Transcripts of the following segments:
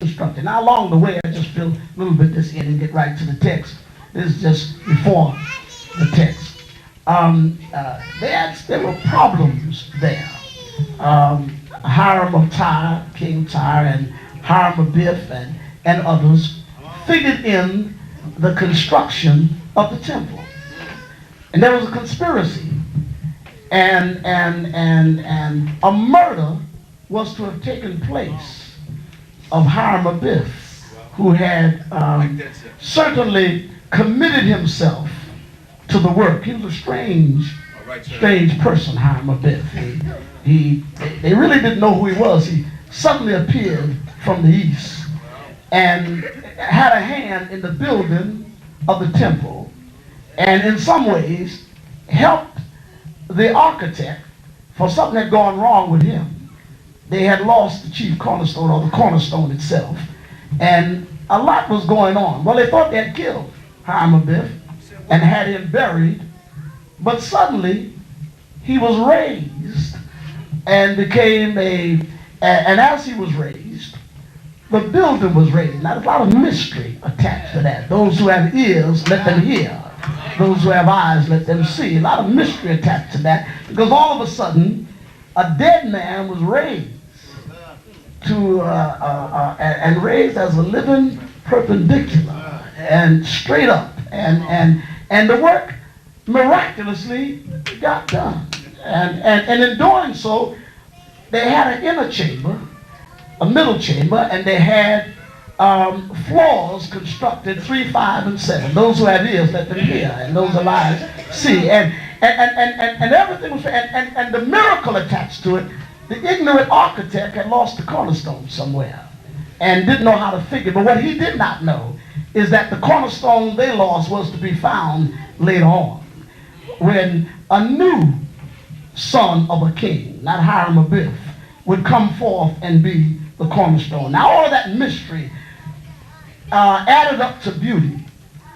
constructed. Now along the way, I just fill a little bit this in and get right to the text. This is just before the text. There were problems there. Hiram of Tyre, King of Tyre, and Hiram of Biff, and others figured in the construction of the temple. And there was a conspiracy. And a murder was to have taken place of Hiram of Biff, who had certainly committed himself to the work. He was a strange person, Hiram of Biff. They really didn't know who he was. He suddenly appeared from the east and had a hand in the building of the temple, and in some ways helped the architect, for something had gone wrong with him. They had lost the chief cornerstone, or the cornerstone itself, and a lot was going on. Well, they thought they had killed Hiram of Biff and had him buried, but suddenly he was raised and became and as he was raised, the building was raised. Now, there's a lot of mystery attached to that. Those who have ears, let them hear. Those who have eyes, let them see. A lot of mystery attached to that, because all of a sudden, a dead man was raised and raised as a living perpendicular and straight up, and the work miraculously got done. And in doing so, they had an inner chamber, a middle chamber, and they had floors constructed 3, 5, and 7. Those who have ears, let them hear, and those who have eyes, see. And everything was, and the miracle attached to it, the ignorant architect had lost the cornerstone somewhere and didn't know how to figure. But what he did not know is that the cornerstone they lost was to be found later on, when a new son of a king, not Hiram of Biff, would come forth and be the cornerstone. Now all of that mystery added up to beauty,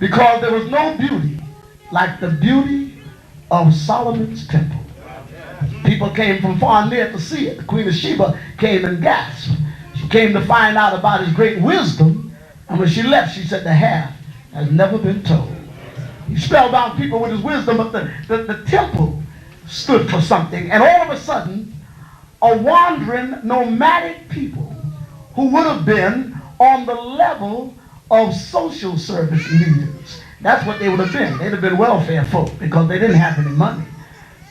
because there was no beauty like the beauty of Solomon's temple. People came from far and near to see it. The Queen of Sheba came and gasped. She came to find out about his great wisdom, and when she left, she said the half has never been told. He spellbound people with his wisdom, but the temple stood for something. And all of a sudden, a wandering nomadic people who would have been on the level of social service leaders. That's what they would have been. They'd have been welfare folk, because they didn't have any money.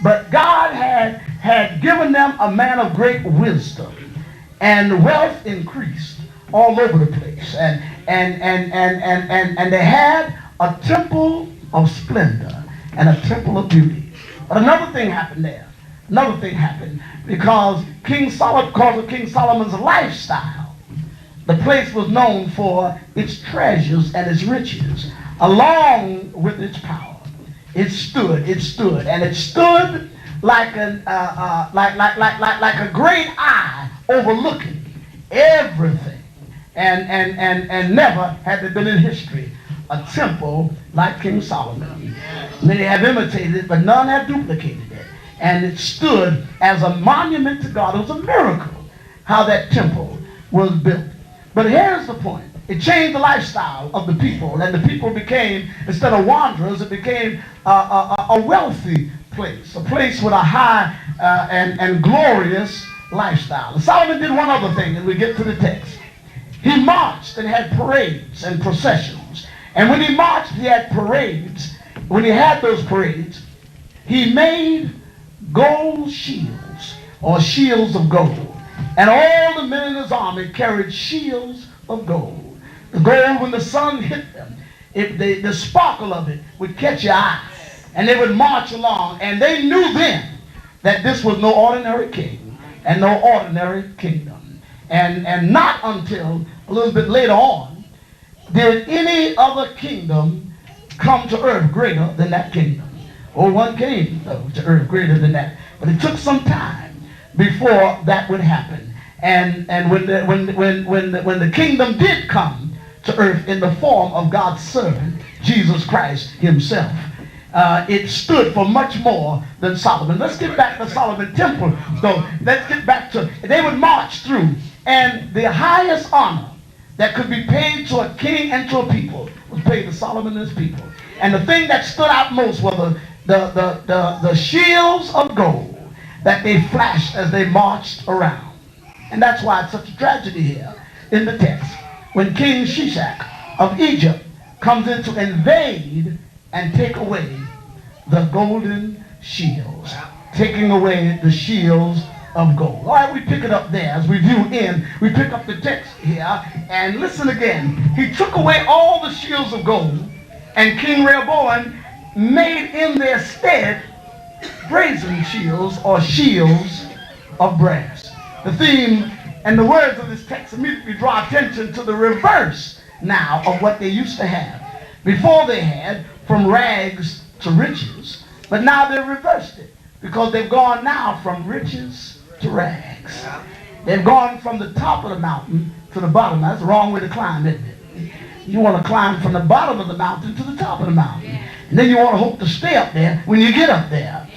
But God had given them a man of great wisdom, and wealth increased all over the place. And they had a temple of splendor and a temple of beauty. But another thing happened there. Another thing happened, because because of King Solomon's lifestyle, the place was known for its treasures and its riches, along with its power. It stood, and it stood like a great eye overlooking everything. And never had there been in history a temple like King Solomon. Many have imitated it, but none have duplicated it. And it stood as a monument to God. It was a miracle how that temple was built. But here's the point. It changed the lifestyle of the people, and the people became, instead of wanderers, it became a wealthy place, a place with a high and glorious lifestyle. And Solomon did one other thing, and we get to the text. He marched and had parades and processions. And when he marched, he had parades. When he had those parades, he made gold shields, or shields of gold. And all the men in his army carried shields of gold. The gold, when the sun hit them, the sparkle of it would catch your eye. And they would march along. And they knew then that this was no ordinary king and no ordinary kingdom. And not until a little bit later on did any other kingdom come to earth greater than that kingdom. Or one came to earth greater than that. But it took some time before that would happen. And when the kingdom did come to earth in the form of God's servant, Jesus Christ himself, it stood for much more than Solomon. Let's get back to Solomon's temple, though. Let's get back to, they would march through, and the highest honor that could be paid to a king and to a people was paid to Solomon and his people. And the thing that stood out most were the shields of gold that they flashed as they marched around. And that's why it's such a tragedy here in the text. When King Shishak of Egypt comes in to invade and take away the golden shields, taking away the shields of gold. All right, we pick it up there as we view in. We pick up the text here and listen again. He took away all the shields of gold, and King Rehoboam made in their stead brazen shields or shields of brass. The theme and the words of this text immediately draw attention to the reverse now of what they used to have. Before they had from rags to riches, but now they've reversed it because they've gone now from riches to rags. They've gone from the top of the mountain to the bottom. That's the wrong way to climb, isn't it? You want to climb from the bottom of the mountain to the top of the mountain. And then you want to hope to stay up there when you get up there.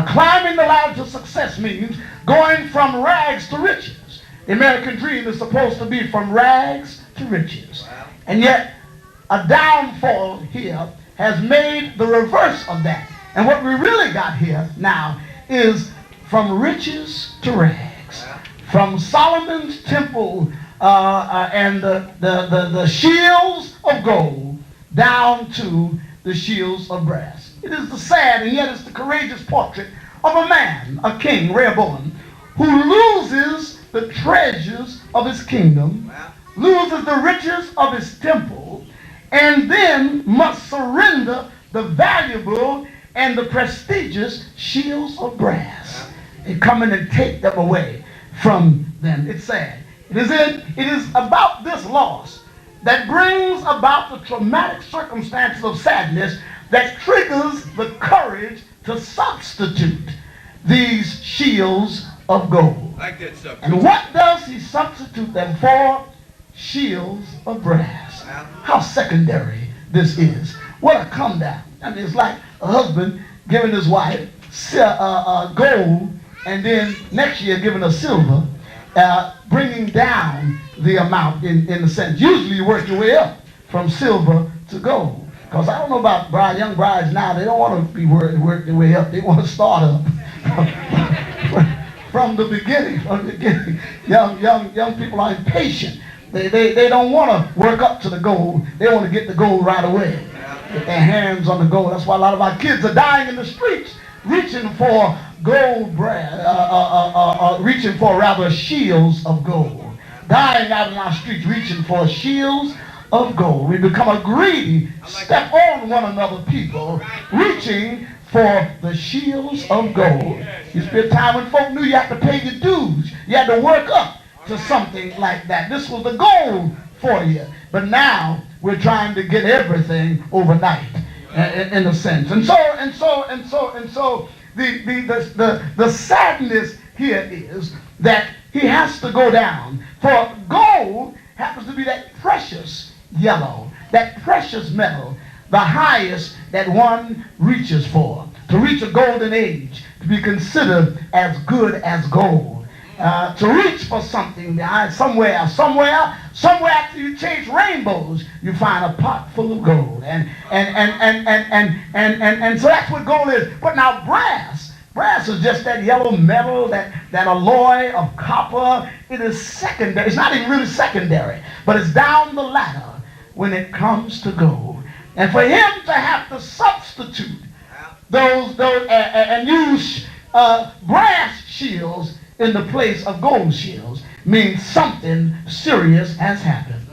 Climbing the ladder to success means going from rags to riches. The American dream is supposed to be from rags to riches. And yet, a downfall here has made the reverse of that. And what we really got here now is from riches to rags. From Solomon's temple and the shields of gold down to the shields of brass. It is the sad and yet it's the courageous portrait of a man, a king, Rehoboam, who loses the treasures of his kingdom, loses the riches of his temple, and then must surrender the valuable and the prestigious shields of brass. They come in and take them away from them. It's sad. It is about this loss that brings about the traumatic circumstances of sadness that triggers the courage to substitute these shields of gold. Like that stuff. And what does he substitute them for? Shields of brass. How secondary this is. What a come down. I mean, it's like a husband giving his wife gold and then next year giving her silver, bringing down the amount in the sense. Usually you work your way up from silver to gold. Because I don't know about young brides now, they don't want to be work their way up. They want to start up from the beginning. Young people are impatient. They don't want to work up to the gold. They want to get the gold right away. Get their hands on the gold. That's why a lot of our kids are dying in the streets, reaching for gold brass, reaching for rather shields of gold. Dying out in our streets, reaching for shields of gold. We become a greedy, step on one another people, reaching for the shields of gold. Used to be a time when folk knew you had to pay your dues. You had to work up to something like that. This was the goal for you. But now we're trying to get everything overnight, in a sense. And so the sadness here is that he has to go down. For gold happens to be that precious yellow, that precious metal, the highest that one reaches for. To reach a golden age, to be considered as good as gold. To reach for something somewhere after you chase rainbows, you find a pot full of gold. And so that's what gold is. But now brass is just that yellow metal, that alloy of copper. It is secondary. It's not even really secondary, but it's down the ladder when it comes to gold. And for him to have to substitute those and use brass shields in the place of gold shields means something serious has happened.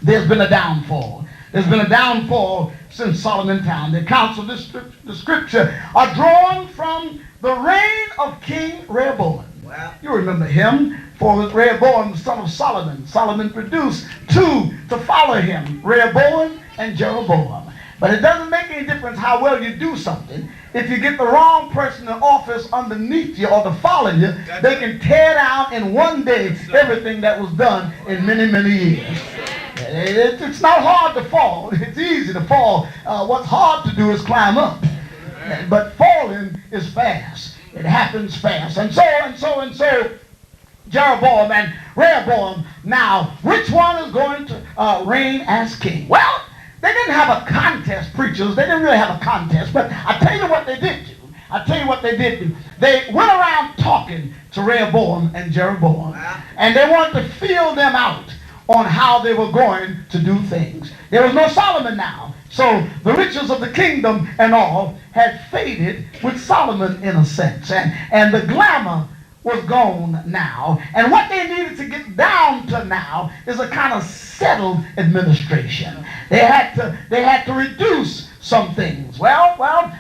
There's been a downfall. There's been a downfall since Solomon town. The accounts of the scripture are drawn from the reign of King Rehoboam. Wow. You remember him, for Rehoboam, the son of Solomon. Solomon produced two to follow him, Rehoboam and Jeroboam. But it doesn't make any difference how well you do something. If you get the wrong person in office underneath you or to follow you, they can tear down in one day everything that was done in many, many years. It's not hard to fall. It's easy to fall. What's hard to do is climb up. But falling is fast. It happens fast. And so Jeroboam and Rehoboam, now which one is going to reign as king? Well, they didn't have a contest, preachers. They didn't really have a contest, but I tell you what they did do. I tell you what they did do. They went around talking to Rehoboam and Jeroboam, and they wanted to feel them out on how they were going to do things. There was no Solomon now, so the riches of the kingdom and all had faded with Solomon in a sense, and the glamour was gone now, and what they needed to get down to now is a kind of settled administration. They had to reduce some things. Well,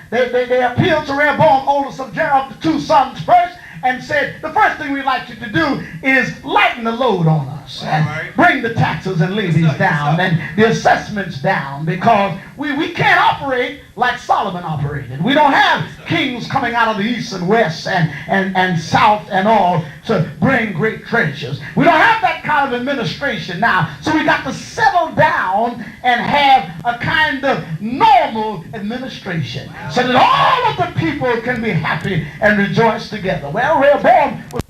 they appealed to Rehoboam, oldest of the two sons, first, and said, the first thing we'd like you to do is lighten the load on us and bring the taxes and levies down and the assessments down, because we can't operate like Solomon operated. We don't have kings coming out of the east and west and south and all to bring great treasures. We don't have that kind of administration now. So we got to settle down and have a kind of normal administration so that all of the people can be happy and rejoice together. Well, Rehoboam was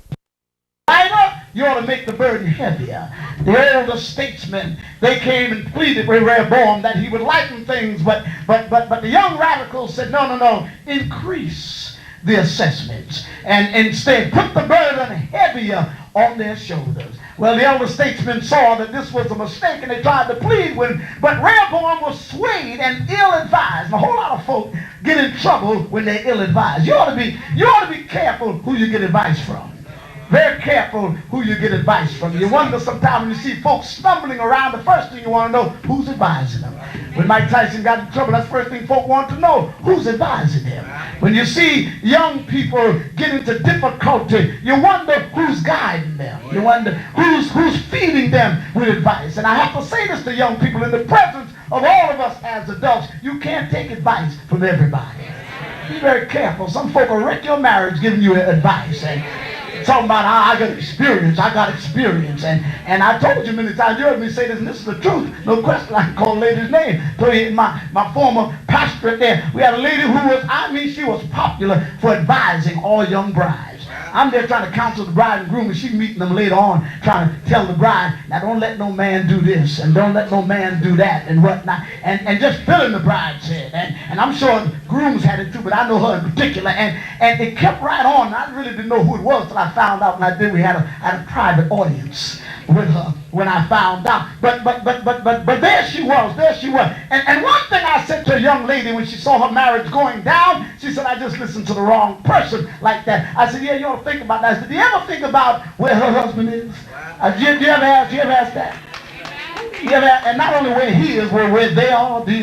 lighter. You ought to make the burden heavier. The elder statesmen, they came and pleaded with Rehoboam that he would lighten things, but the young radicals said, no, increase the assessments and instead put the burden heavier on their shoulders. Well, the elder statesmen saw that this was a mistake and they tried to plead with him, but Rehoboam was swayed and ill-advised. And a whole lot of folk get in trouble when they're ill-advised. You ought to be careful who you get advice from. Very careful who you get advice from. You wonder sometimes when you see folks stumbling around, the first thing you want to know, who's advising them. When Mike Tyson got in trouble, that's the first thing folk want to know, who's advising them. When you see young people get into difficulty, you wonder who's guiding them. You wonder who's feeding them with advice. And I have to say this to young people in the presence of all of us as adults, you can't take advice from everybody. Be very careful. Some folk will wreck your marriage giving you advice. And talking about how I got experience. And I told you many times, you heard me say this, and this is the truth. No question, I can call a lady's name. So in my former pastorate there, we had a lady who was, she was popular for advising all young brides. I'm there trying to counsel the bride and groom, and she's meeting them later on, trying to tell the bride, now don't let no man do this, and don't let no man do that, and whatnot, and just filling the bride's head. And I'm sure the grooms had it too, but I know her in particular, and it kept right on. I really didn't know who it was till I found out, and we had a private audience with her when I found out. But there she was. And one thing I said to a young lady when she saw her marriage going down, she said, I just listened to the wrong person like that. I said, yeah, you ought to think about that. I said, do you ever think about where her husband is? Do you ever ask that? And not only where he is, where they are. Did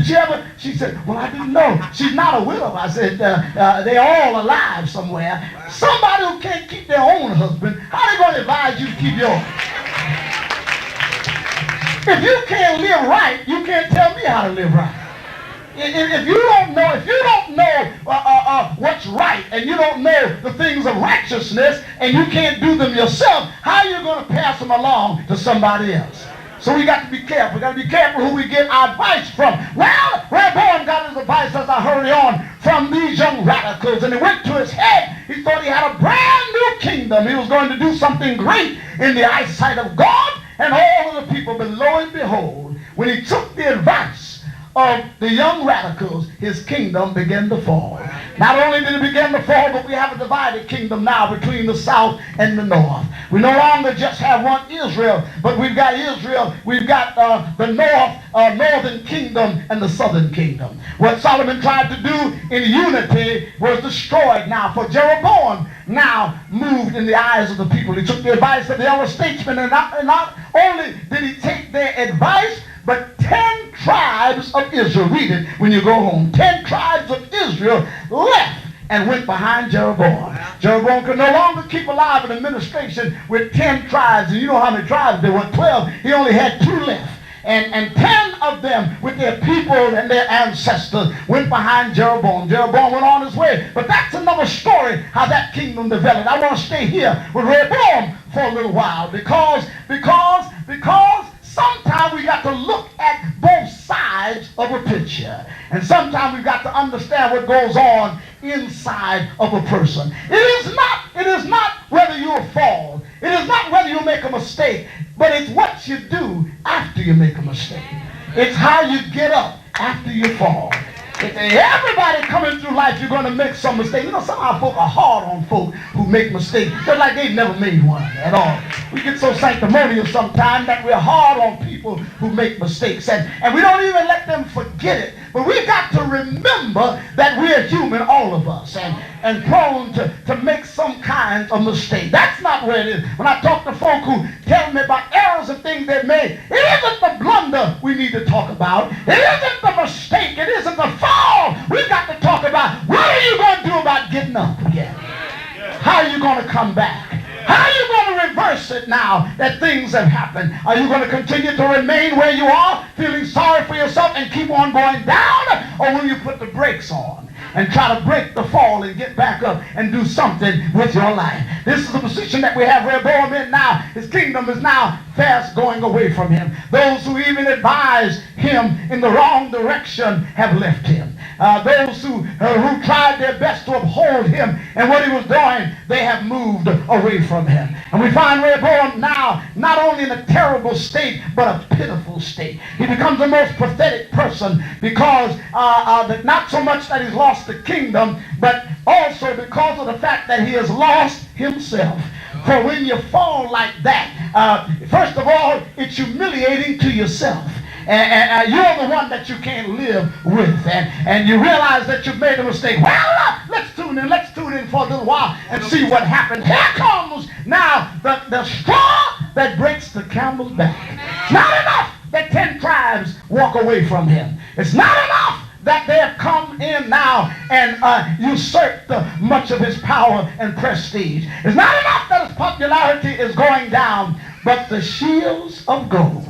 you ever? She said, well, I didn't know. She's not a widow. I said, they're all alive somewhere. Somebody who can't keep their own husband, how are they going to advise you to keep yours? If you can't live right, you can't tell me how to live right. If you don't know what's right, and you don't know the things of righteousness, and you can't do them yourself, how are you going to pass them along to somebody else? So we got to be careful. We got to be careful who we get our advice from. Well, Rehoboam got his advice, as I hurry on, from these young radicals, and it went to his head. He thought he had a brand new kingdom. He was going to do something great in the eyesight of God and all of the people. But lo and behold, when he took the advice of the young radicals, his kingdom began to fall. Not only did it begin to fall, but we have a divided kingdom now between the south and the north. We no longer just have one Israel, but we've got Israel, we've got the northern kingdom and the southern kingdom. What Solomon tried to do in unity was destroyed now, for Jeroboam now moved in the eyes of the people. He took the advice of the elder statesmen, and not only did he take their advice, but 10 tribes of Israel, read it when you go home, 10 tribes of Israel left and went behind Jeroboam. Jeroboam could no longer keep alive an administration with 10 tribes, and you know how many tribes there were, 12. He only had 2 left. And 10 of them with their people and their ancestors went behind Jeroboam. Jeroboam went on his way. But that's another story, how that kingdom developed. I want to stay here with Rehoboam for a little while because sometimes we got to look at both sides of a picture. And sometimes we've got to understand what goes on inside of a person. It is not whether whether you'll fall. It is not whether you make a mistake, but it's what you do after you make a mistake. It's how you get up after you fall. Everybody coming through life, you're going to make some mistakes. You know, somehow folk are hard on folk who make mistakes, just like they've never made one at all. We get so sanctimonious sometimes that we're hard on people who make mistakes, and we don't even let them forget it. But we've got to remember that we're human, all of us, and prone to make some kinds of mistake. That's not where it is. When I talk to folk who tell me about errors and things they've made, it isn't the blunder we need to talk about. It isn't the mistake. It isn't the fall. We've got to talk about what are you going to do about getting up again? How are you going to come back? How are you going to reverse it now that things have happened? Are you going to continue to remain where you are, feeling sorry for yourself and keep on going down? Or will you put the brakes on and try to break the fall and get back up and do something with your life? This is the position that we have Rehoboam in now. His kingdom is now fast going away from him. Those who even advised him in the wrong direction have left him. Those who tried their best to uphold him and what he was doing, they have moved away from him. And we find Rehoboam now not only in a terrible state, but a pitiful state. He becomes the most pathetic person because not so much that he's lost the kingdom, but also because of the fact that he has lost himself. For when you fall like that, first of all, it's humiliating to yourself. And you're the one that you can't live with. And you realize that you've made a mistake. Well, let's tune in for a little while and see what happened. Here comes now the straw that breaks the camel's back. It's not enough that 10 tribes walk away from him. It's not enough that they have come in now and usurped much of his power and prestige. It's not enough that his popularity is going down, but the shields of gold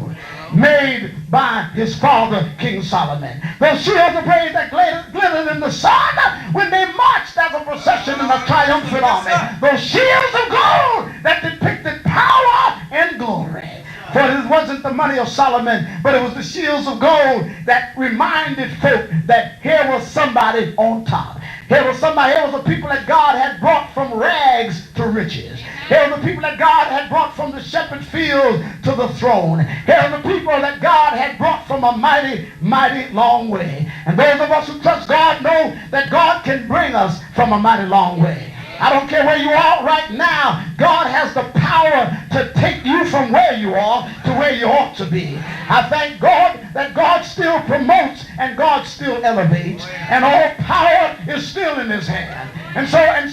made by his father, King Solomon. Those shields of praise that glittered in the sun when they marched as a procession in a triumphant army. Those shields of gold that depicted power and glory. For it wasn't the money of Solomon, but it was the shields of gold that reminded folk that here was somebody on top. Here was a people that God had brought from rags to riches. Here were the people that God had brought from the shepherd field to the throne. Here are the people that God had brought from a mighty, mighty long way. And those of us who trust God know that God can bring us from a mighty long way. I don't care where you are right now. God has the power to take you from where you are to where you ought to be. I thank God that God still promotes and God still elevates, and all power is still in his hand. And so I'm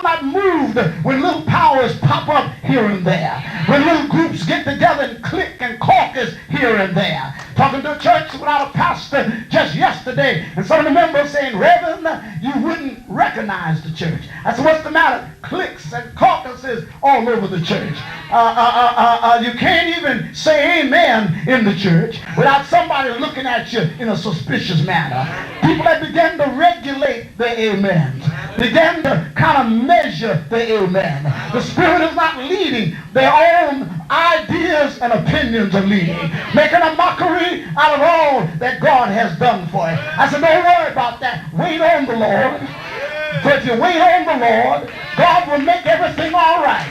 not moved when little powers pop up here and there, when little groups get together and click and caucus here and there. Talking to a church without a pastor just yesterday, and some of the members saying, Reverend, you wouldn't recognize the church. I said, what's the matter? Cliques and caucuses all over the church. You can't even say amen in the church without somebody looking at you in a suspicious manner. People that begin to regulate the amens, begin to kind of measure the amen. The Spirit is not leading. Their own ideas and opinions are leading, making a mockery out of all that God has done for it. I said, don't worry about that. Wait on the Lord. For if you wait on the Lord, God will make everything all right.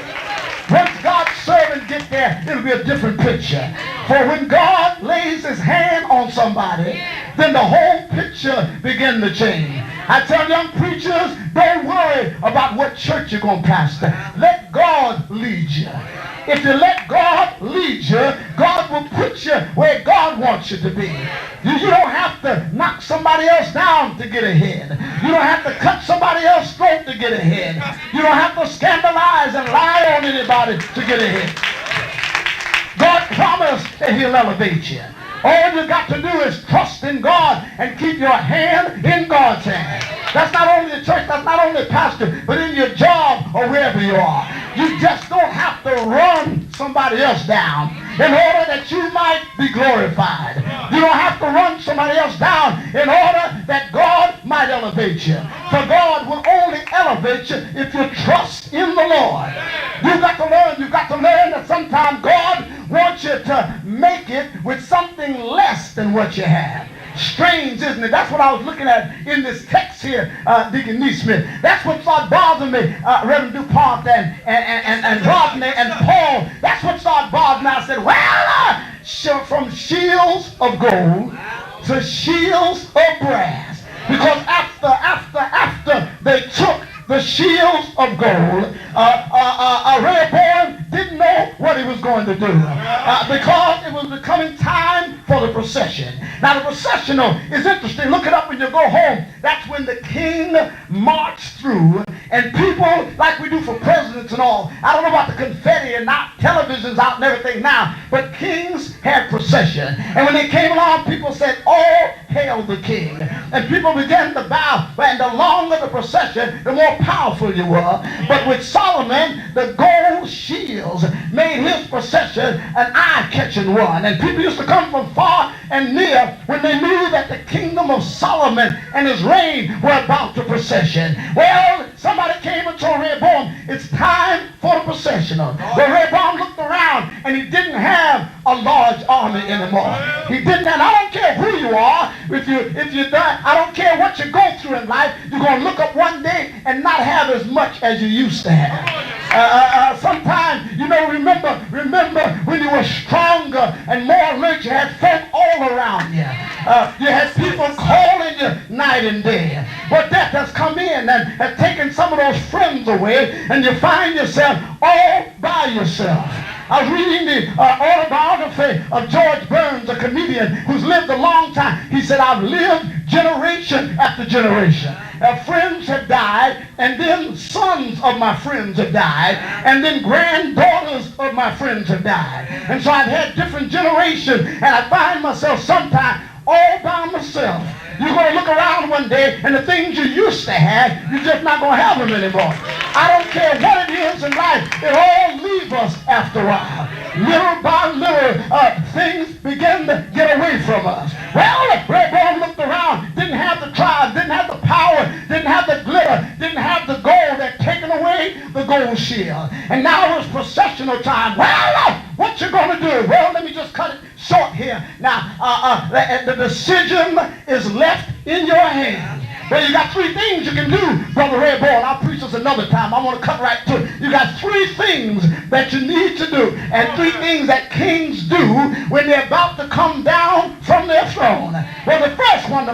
Once God's servant get there, it'll be a different picture. For when God lays his hand on somebody, then the whole picture begins to change. I tell young preachers, don't worry about what church you're going to pastor. Let God lead you. If you let God lead you, God will put you where God wants you to be. You don't have to knock somebody else down to get ahead. You don't have to cut somebody else's throat to get ahead. You don't have to scandalize and lie on anybody to get ahead. God promised that he'll elevate you. All you got to do is trust in God and keep your hand in God's hand. That's not only the church, that's not only the pastor, but in your job or wherever you are. You just don't have to run somebody else down in order that you might be glorified. You don't have to run somebody else down in order that God might elevate you. For God will only elevate you if you trust in the Lord. You've got to learn that sometimes God wants you to make it with something less than what you have. strange, isn't it? That's what I was looking at in this text here, Deacon Neesmith. That's what started bothering me, Reverend DuPont and Rodney and Paul. That's what started bothering me. I said, well, from shields of gold to shields of brass. Because after they took the shields of gold, Rehoboam didn't know what he was going to do because it was becoming time for the procession. Now the processional is interesting. Look it up when you go home. That's when the king marched through, and people, like we do for presidents and all, I don't know about the confetti and not televisions out and everything now, but kings had procession. And when they came along, people said, all hail the king. And people began to bow, and the longer the procession, the more powerful you were. But with Solomon, the gold shields made his procession an eye-catching one. And people used to come from far and near when they knew that the kingdom of Solomon and his reign were about to procession. Well, somebody came and told Rehoboam, it's time for the processional. But Rehoboam looked around and he didn't have a large army anymore. He didn't, and I don't care who you are, if you're done, I don't care what you go through in life, you're going to look up one day and not have as much as you used to have. Sometimes, remember when you were stronger and more alert, you had folk all around you. You had people calling you night and day. But death has come in and has taken some of those friends away, and you find yourself all by yourself. I was reading the autobiography of George Burns, a comedian who's lived a long time. He said, I've lived generation after generation. Friends have died, and then sons of my friends have died, and then granddaughters of my friends have died. And so I've had different generations, and I find myself sometimes all by myself. You're going to look around one day, and the things you used to have, you're just not going to have them anymore. I don't care what it is in life, it all leaves us after a while. Little by little, things begin to get away from us. Well, Rehoboam looked around, didn't have the tribe, didn't have the power, didn't have the glitter, didn't have the gold that taken away the gold shield. And now it's processional time. Well, what you going to do? Well, let me just cut it short here. Now, the decision is left in your hands. Well, you got three things you can do, Brother Rehoboam. I'll preach this another time. I want to cut right to it. You got three things that you need to do, and three things that kings do when they're about to come down from their throne. Well, the first one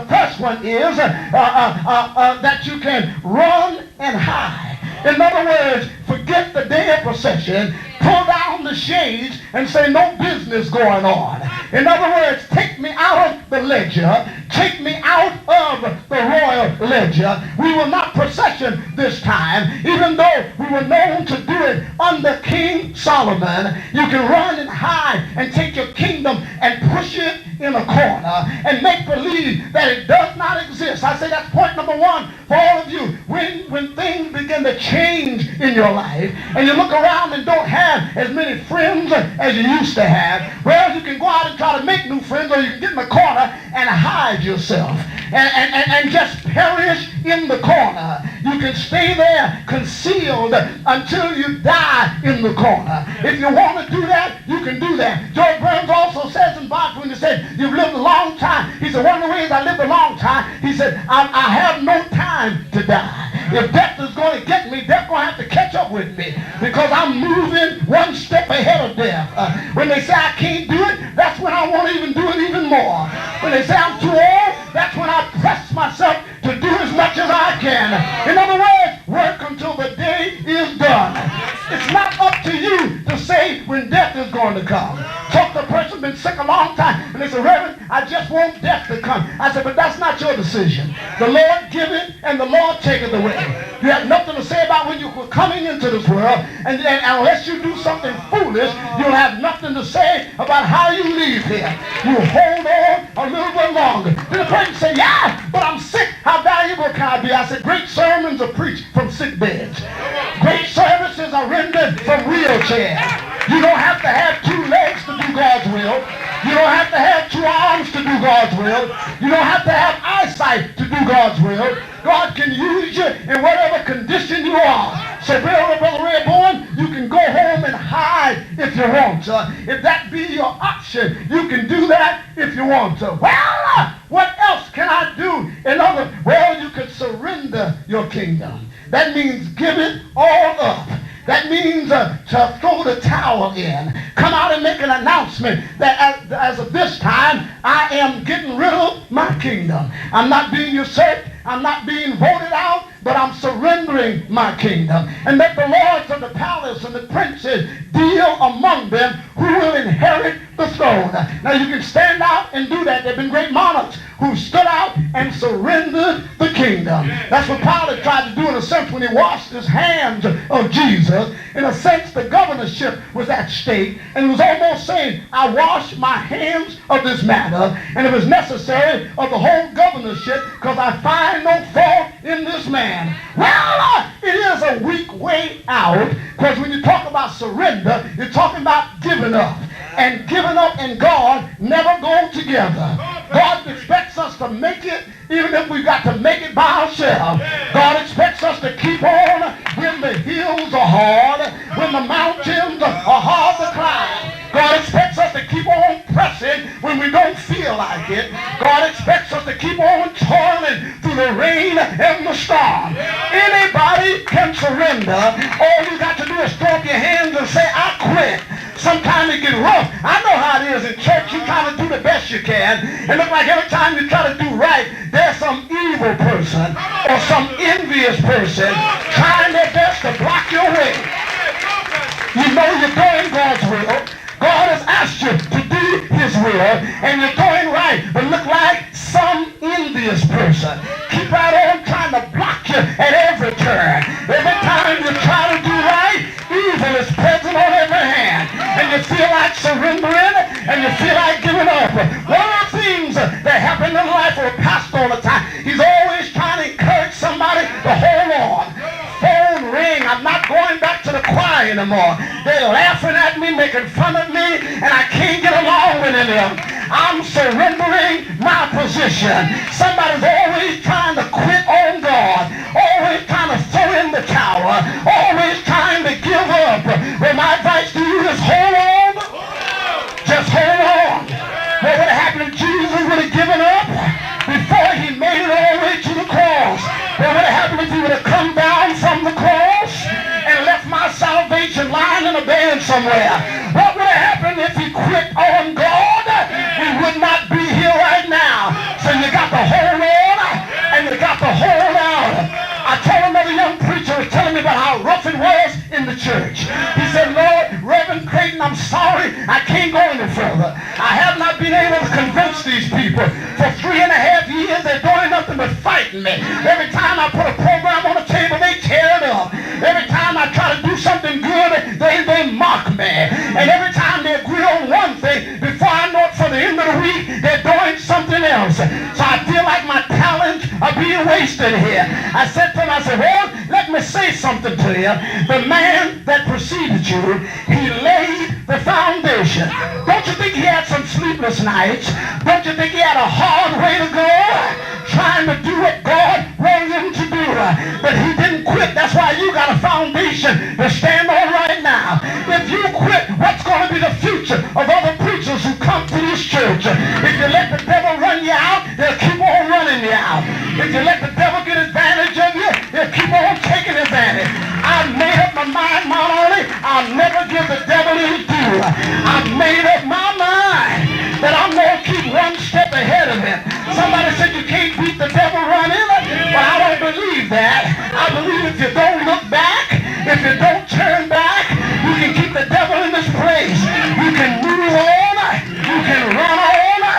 is that you can run and hide. In other words, forget the day of procession, pull down the shades and say no business going on. In other words, take me out of the ledger, take me out of the royal ledger. We will not procession this time, even though we were known to do it under King Solomon. You can run and hide and take your kingdom and push it in a corner and make believe that it does not exist. I say that's point number one for all of you. When things begin to change in your life and you look around and don't have as many friends as you used to have, well, you can go out and try to make new friends, or you can get in the corner and hide yourself and just perish in the corner. You can stay there concealed until you die in the corner. If you want to do that, you can do that. George Burns also says in Bible, when he said, you've lived a long time. He said, one of the ways I lived a long time, he said, I have no time to die. If death is going to get me, death going to have to catch up with me, because I'm moving one step ahead of death. When they say I can't do it, that's when I won't even do it even more. When they say I'm too old, that's when I press myself to do as much as I can. In other words, work until the day is done. It's not up to you to say when death is going to come. Talk to a person been sick a long time, and they say, Reverend, I just want death to come. I said, but that's not your decision. The Lord give it, and the Lord take it away. You have nothing to say about when you were coming into this world, and unless you do something foolish, you'll have nothing to say about how you leave here. You hold on a little bit longer. Then the person say, yeah, but I'm sick. How valuable can I be? I said, great sermons are preached from sick beds. Great services are rendered from wheelchairs. You don't have to have two legs to do God's will. You don't have to have two arms to do God's will. You don't have to have eyesight to do God's will. God can use you in whatever condition you are. So, Brother Rehoboam, you can go home and hide if you want to. If that be your option, you can do that if you want to. Well, what else can I do? Well, you could surrender your kingdom. That means give it all up. That means to throw the towel in. Come out and make an announcement that as of this time, I am getting rid of my kingdom. I'm not being usurped. I'm not being voted out, but I'm surrendering my kingdom. And let the lords of the palace and the princes deal among them who will inherit the throne. Now you can stand out and do that. There have been great monarchs who stood out and surrendered the kingdom. That's what Pilate tried to do in a sense when he washed his hands of Jesus. In a sense, the governorship was at stake, and he was almost saying, I wash my hands of this matter, and if it's necessary, of the whole governorship, because I find no fault in this man. Well, it is a weak way out, because when you talk about surrender, you're talking about giving up. And giving up and God never go together. God expects us to make it, even if we've got to make it by ourselves. God expects us to keep on when the hills are hard, when the mountains are hard to climb. God expects us to keep on pressing when we don't feel like it. God expects us to keep on toiling through the rain and the storm. Anybody can surrender. All you got to do is throw up your hands and say, I quit. Sometimes it gets rough. I know how it is in church. You try to do the best you can. And look like every time you try to do right, there's some evil person or some envious person trying their best to block your way. You know you're doing God's will. God has asked you to do his will, and you're doing right, but look like some envious person. Keep right on trying to block you at every turn. Every time you try to do right, evil is present on every hand, and you feel like surrendering, and you feel like giving up. One of the things that happen in the life of a pastor all the time, he's always trying to encourage somebody to hold on. Phone ring, I'm not going back to the choir anymore. They're laughing at me, making fun of me, and I can't get along with them. I'm surrendering my position. Somebody's always trying to quit on God, always trying to throw in the towel, always trying to give up. Well, my advice to you is hold on. Just hold on. What would have happened if Jesus would have given up before he made it all the way to the cross? What would have happened if he would have come down from the cross and left my salvation lying in a bed somewhere? What would have happened if he quit on God? We would not be here right now. So you got to hold on and you got to hold out. I told another young preacher was telling me about how rough it was in the church. He said, Lord, Reverend Crayton, I'm sorry, I can't go any further. I have not been able to convince these people. For 3.5 years, they're doing nothing but fighting me. Every time I put a program on the table, they tear it up. Every time I try to do something good, they mock me. And every time they agree on one thing, before I know it, for the end of the week, they're doing something else. So I feel like my talents are being wasted here. I said to him, well, let me say something to you. The man that preceded you, he laid the foundation. Don't you think he had some sleepless nights? Don't you think he had a hard way to go? Trying to do what God wanted him to do. But he didn't quit. That's why you got a foundation to stand on right now. If you quit, what's going to be the future of other preachers who come to this church? If you let the devil run you out, they'll keep on running you out. If you let the devil get advantage of you, they'll keep on taking advantage. I've made up my mind, Molly, I'll never give the devil his due. I've made up my mind that I'm going to keep one step ahead of him. Somebody said you can't beat the devil running, but I don't believe that. I believe if you don't look back, if you don't turn back, you can keep the devil in this place. You can move on, you can run on,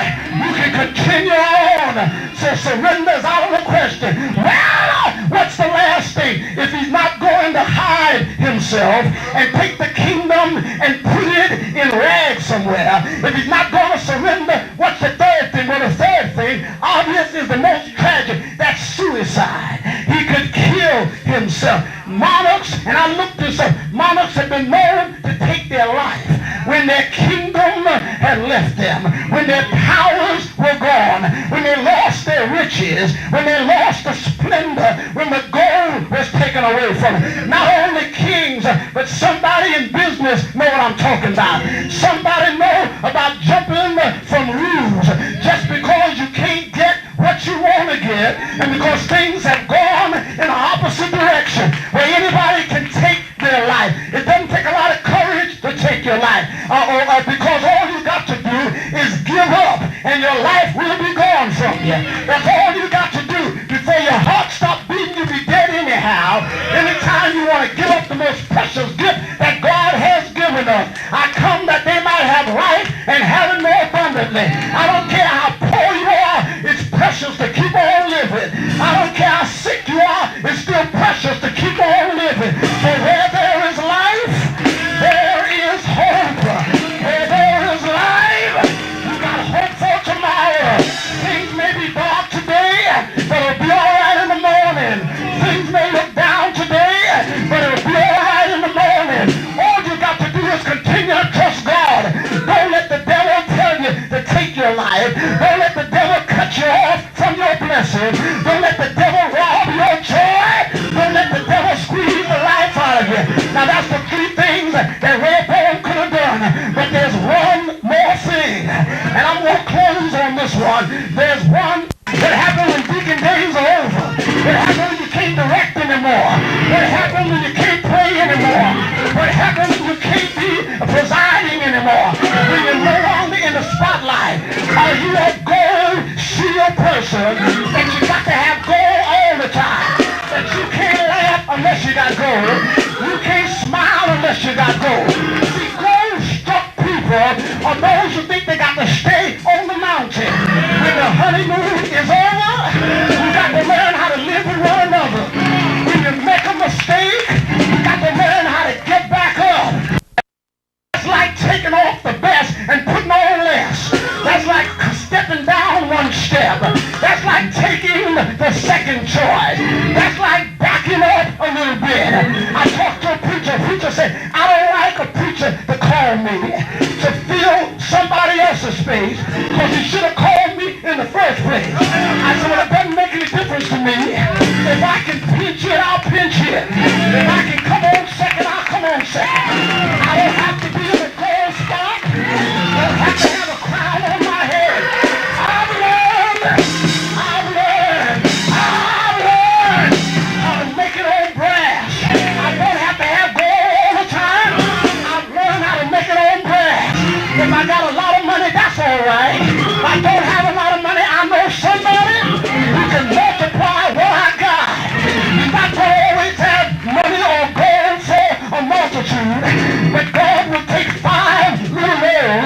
you can continue on. So surrender's out of the question. Well, what's the last thing? If he's not going to hide himself and take the kingdom and put it in rags somewhere, if he's not going to surrender, what's the third thing? Well, the third thing, obviously, is the most tragic. That's suicide. He could kill himself. Monarchs, and I looked this up, monarchs have been known to take their life when their kingdom had left them, when their powers were gone, when they lost their riches, when they lost the splendor, when the gold gold was taken away from him. Not only kings, but somebody in business know what I'm talking about. Somebody know about jumping from roofs just because you can't get what you want to get, and because things have gone in the opposite direction where anybody can take their life. It doesn't take a lot of courage to take your life, because all you got to do is give up and your life will be gone from you. That's all you got to do before your heart stops beating. You'll be dead anyhow. Anytime you want to give up the most precious gift that God has given us. I come that they might have life and have it more abundantly. I don't care how poor you are, it's precious to keep on living. I don't care how sick you are, it's still precious to keep on living. For where there is life, there is hope. Where there is life, you got hope for tomorrow. Things may be dark today, but it'll be all right in the morning. Things may look down today, but it'll be all right in the morning. All you got to do is continue to trust God. Don't let the devil tell you to take your life. Don't let the devil cut you off from your blessing. Don't let the devil rob your joy. Don't let the devil squeeze the life out of you. Now that's the three things that Rehoboam could have done. But there's one more thing, and I'm going to close on this one. There's one that happened when deacon days are over. What happened when you can't direct anymore? What happened when you can't pray anymore? What happened when you can't be presiding anymore? When you're no longer in the spotlight? Are you a gold shield person that you got to have gold all the time? That you can't laugh unless you got gold. You can't smile unless you got gold. See, gold-struck people are those who think they got to stay on the mountain. When the honeymoon is over, you got to learn how to live with one another. When you make a mistake, you got to learn how to get back up. That's like taking off the best and putting on less. That's like stepping down one step. That's like taking the second choice. That's like backing up a little bit. I talked to a preacher. A preacher said, I don't like a preacher to call me to fill somebody else's space because he should have called me in the first place. I said, well, it doesn't make any difference to me. If I can pinch it, I'll pinch it. If I can come on second, I'll come on second. I don't have to be in the gold spot. I don't have to have a crown on my head. I've learned how to make it on brass. I don't have to have gold all the time. I've learned how to make it on brass. If I got a lot of money, that's all right. If I don't have a lot of money, I know somebody who can multiply what I got. You're not going to always have money or gold for a multitude, but God will take 5 little oil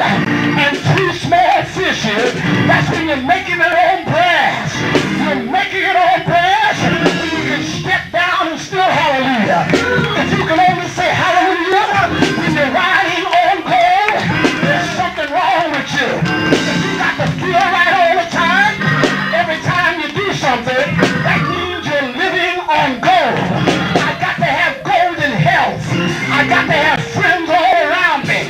and 2 small fishes. That's when you're making it on brass. You're making it on brass when you can step down and still hallelujah. If you can only say hallelujah when you're riding on gold, there's something wrong with you. If you got to feel right all the time, every time you do something, that means you're living on gold. I got to have golden health. I got to have friends all around me.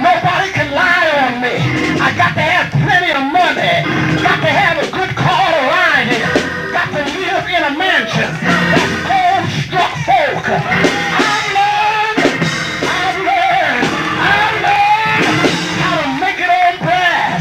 Nobody can lie on me. I got to have plenty of money. Got to have a good car to ride in. Got to live in a mansion. That's gold-struck folk. I've learned how to make it on brass.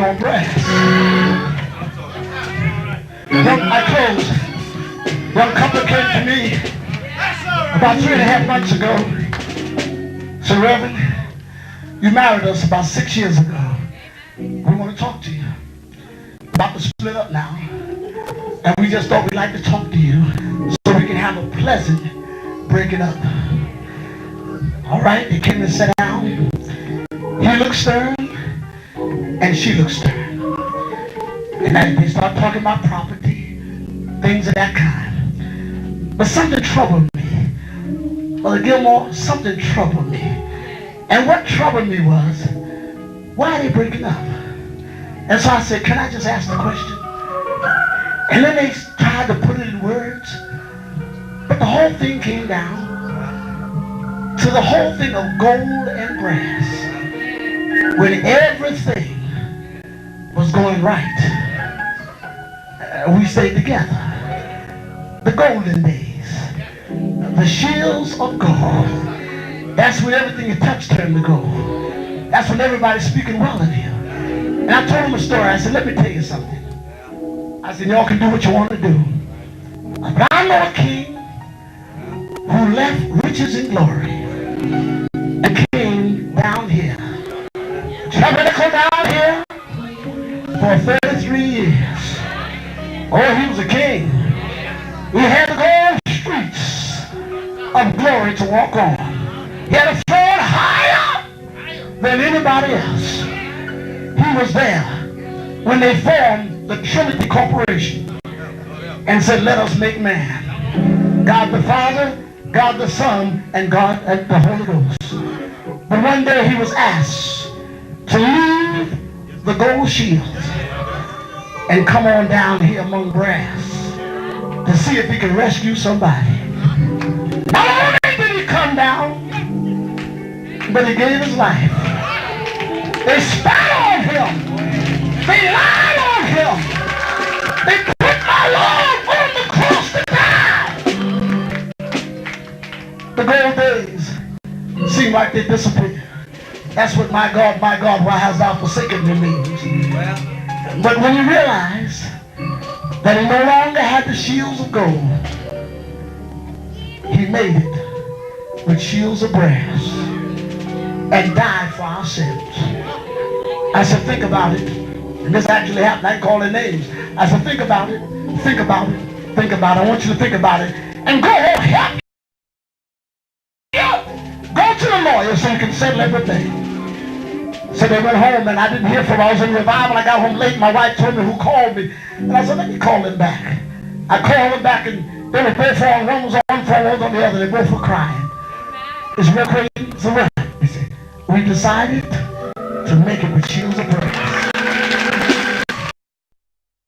on brass. I close. Young couple came to me about 3.5 months ago. So, Reverend, you married us about 6 years ago. We want to talk to you. About to split up now. And we just thought we'd like to talk to you so we can have a pleasant breaking up. All right, they came and sat down. He looked stern, and she looked stern. And then they start talking about property, things of that kind. But something troubled me. Brother Gilmore, something troubled me. And what troubled me was, why are they breaking up? And so I said, can I just ask the question? And then they tried to put it in words. But the whole thing came down to the whole thing of gold and brass. When everything was going right, we stayed together. The golden days, the shields of gold. That's when everything you touched turned to gold. That's when everybody's speaking well of you. And I told him a story. I said, let me tell you something. I said, y'all can do what you want to do. But I know a king who left riches and glory and came down here. Tabernacle down here for 33 years. Oh, he was a king. He had to go on the streets of glory to walk on. He had a throne higher than anybody else. He was there when they formed the Trinity Corporation and said, let us make man. God the Father, God the Son, and God the Holy Ghost. But one day he was asked to leave the gold shield and come on down here among brass to see if he could rescue somebody. Not only did he come down, but he gave his life. They spat on him. They lied on him. They put my Lord on the cross to die. The gold days seem like they disappeared. That's what my God, why hast thou forsaken me means. But when you realize that he no longer had the shields of gold, he made it with shields of brass and died for our sins. I said, think about it. And this actually happened. I call their names. I said, think about it. Think about it. Think about it. I want you to think about it. And go help. Go to the lawyer so you can settle everything. So they went home and I didn't hear from them. I was in revival. I got home late. My wife told me who called me. And I said, let me call him back. I called him back and they were both on. One was on one phone, one was on the other. They both were crying. It's real crazy. It's a real. He said, we decided to make it with shields of praise.